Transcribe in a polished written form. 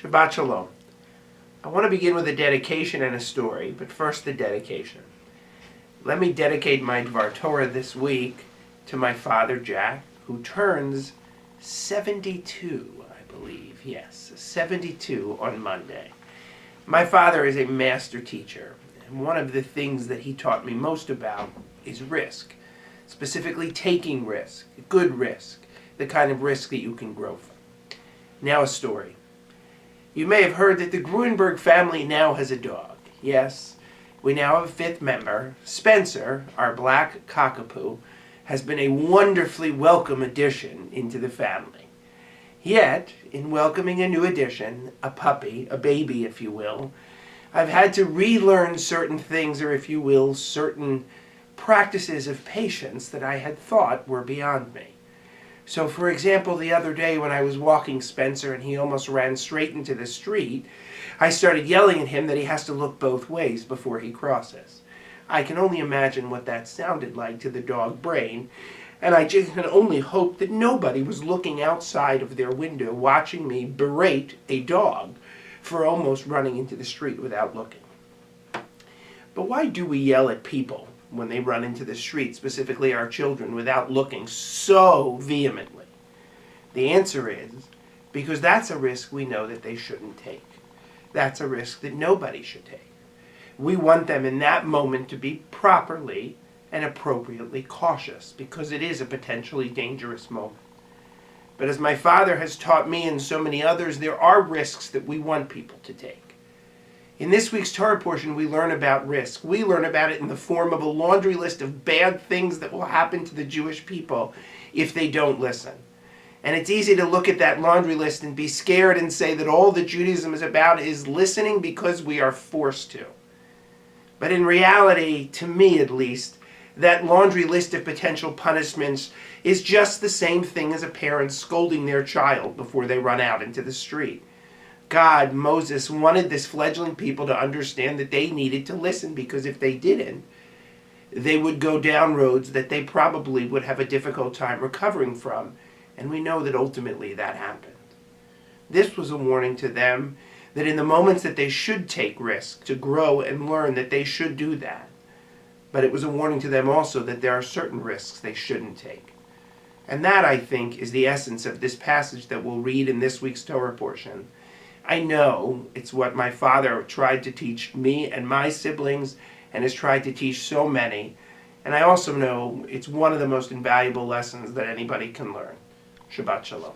Shabbat Shalom. I want to begin with a dedication and a story, but first the dedication. Let me dedicate my Dvar Torah this week to my father Jack, who turns 72, I believe. Yes, 72 on Monday. My father is a master teacher, and one of the things that he taught me most about is risk, specifically taking risk, good risk, the kind of risk that you can grow from. Now a story. You may have heard that the Gruenberg family now has a dog. Yes, we now have a fifth member. Spencer, our black cockapoo, has been a wonderfully welcome addition into the family. Yet, in welcoming a new addition, a puppy, a baby if you will, I've had to relearn certain things, or if you will, certain practices of patience that I had thought were beyond me. So, for example, the other day when I was walking Spencer and he almost ran straight into the street, I started yelling at him that he has to look both ways before he crosses. I can only imagine what that sounded like to the dog brain, and I just can only hope that nobody was looking outside of their window watching me berate a dog for almost running into the street without looking. But why do we yell at people when they run into the street, specifically our children, without looking so vehemently? The answer is because that's a risk we know that they shouldn't take. That's a risk that nobody should take. We want them in that moment to be properly and appropriately cautious because it is a potentially dangerous moment. But as my father has taught me and so many others, there are risks that we want people to take. In this week's Torah portion, we learn about risk. We learn about it in the form of a laundry list of bad things that will happen to the Jewish people if they don't listen. And it's easy to look at that laundry list and be scared and say that all that Judaism is about is listening because we are forced to. But in reality, to me at least, that laundry list of potential punishments is just the same thing as a parent scolding their child before they run out into the street. God, Moses, wanted this fledgling people to understand that they needed to listen, because if they didn't, they would go down roads that they probably would have a difficult time recovering from, and we know that ultimately that happened. This was a warning to them that in the moments that they should take risk to grow and learn, that they should do that. But it was a warning to them also that there are certain risks they shouldn't take. And that, I think, is the essence of this passage that we'll read in this week's Torah portion. I know it's what my father tried to teach me and my siblings and has tried to teach so many. And I also know it's one of the most invaluable lessons that anybody can learn. Shabbat Shalom.